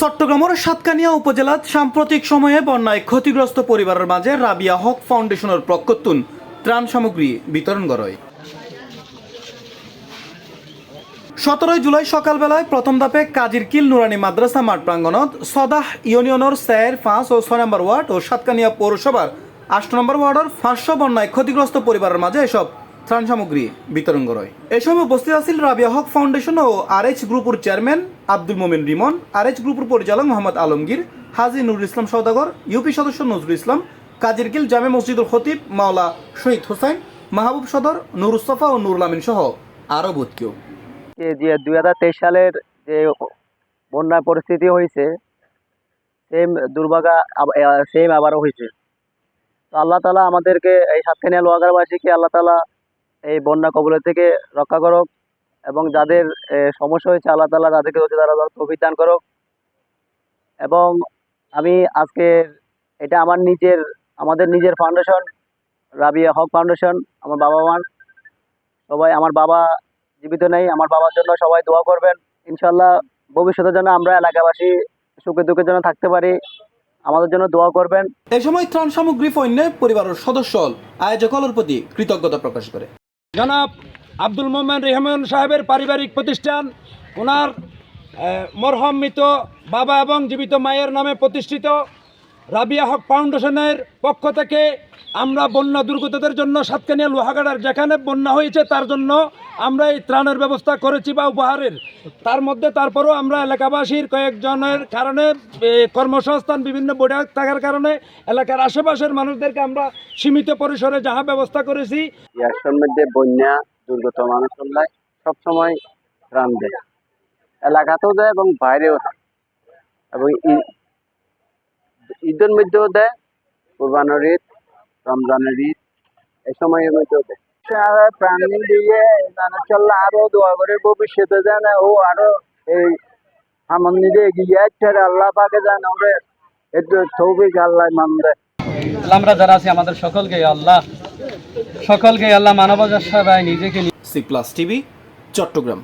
চট্টগ্রামের সাতকানিয়া উপজেলাত সাম্প্রতিক সময়ে বন্যায় ক্ষতিগ্রস্ত পরিবারের মাঝে রাবিয়া হক ফাউন্ডেশনের পক্ষতুন ত্রাণ সামগ্রী বিতরণ করা হয়। 17 জুলাই সকালবেলায় প্রথম ধাপে কাজিরকিল নুরানি মাদ্রাসা মাঠ প্রাঙ্গণত সদাহ ইউনিয়নের 4, 5 ও 6 নম্বর ওয়ার্ড ও সাতকানিয়া পৌরসভার 8 নম্বর ওয়ার্ডের 500 বন্যায় ক্ষতিগ্রস্ত পরিবারের মাঝে এসব ত্রাণ সামগ্রী বিতরণ করা হয়। এ সময় উপস্থিত আছেন রাবিয়া হক ফাউন্ডেশন ও RH গ্রুপের চেয়ারম্যান আব্দুল মোমিন রিমন, RH গ্রুপের পরিচালক মোহাম্মদ আলমগীর, হাজী নুরুল ইসলাম সওদাগর, ইউপি সদস্য নজরুল ইসলাম, কাজিরকিল জামে মসজিদুল খতিব মাওলা শহীদ হোসেন, মাহবুব সদর, নুরুস্তফা ও নুরুল আমিন সহ আরও বহুত কেউ। যে 2023 সালের যে বন্যার পরিস্থিতি হয়েছে, সেম দুর্ভাগা সেম আবারও হয়েছে। তো আল্লাহ তালা আমাদেরকে এই সাতকানিয়া লোহাগাড়াবাসীকে আল্লাহ তালা এই বন্যা কবলের থেকে রক্ষা করুক এবং যাদের সমস্যা হয়েছে আল্লাহ তালা তাদেরকে তৌফিক দান করুক। এবং আমি আজকে এটা আমাদের নিজের ফাউন্ডেশন, রাবিয়া হক ফাউন্ডেশন। আমার বাবা মার সবাই, আমার বাবা জীবিত নেই, আমার বাবার জন্য সবাই দোয়া করবেন। ইনশাল্লাহ ভবিষ্যতের জন্য আমরা এলাকাবাসী সুখে দুঃখের জন্য থাকতে পারি, আমাদের জন্য দোয়া করবেন। এই সময় ত্রাণ সামগ্রী পণ্যে পরিবারের সদস্য আয়োজকের প্রতি কৃতজ্ঞতা প্রকাশ করে জনাব আব্দুল মোমেন রেহমান সাহেবের পারিবারিক প্রতিষ্ঠান, ওনার মরহম মৃত বাবা এবং জীবিত মায়ের নামে প্রতিষ্ঠিত রাবিয়া হক ফাউন্ডেশনের পক্ষ থেকে আমরা বন্যা দুর্গতদের জন্য সাতকানিয়া লোহাগাড়ার যেখানে বন্যা হয়েছে তার জন্য আমরা এই ত্রাণের ব্যবস্থা করেছি বা উপহারের। তার মধ্যে তারপরও আমরা এলাকাবাসীর কয়েকজনের কারণে কর্মসংস্থান বিভিন্ন বোর্ডে থাকার কারণে এলাকার আশেপাশের মানুষদেরকে আমরা সীমিত পরিসরে যাহা ব্যবস্থা করেছি। ইয়ার মধ্যে বন্যা দুর্গত মানুষগুলাই সবসময় ত্রাণ দেয়, এলাকাতেও দেয় এবং বাইরেও দেয়, এবং ঈদের মধ্যেও দেয়, কুরবানের ঈদ, রমজানের ঈদ, এই সময়ের মধ্যেও দেয়। প্রাণ দিয়ে চললে আরো দোয়া করে ভবিষ্যতে যেন ও আরো এই সামান্য এগিয়ে যাচ্ছে, আল্লাহ পাকে যেন ওদের একটু তৌফিক আল্লাহ মান দেয়। আমরা যারা আছি আমাদের সকলকে আল্লাহ মানবতার সেবায় নিজেকে C+ TV চট্টগ্রাম।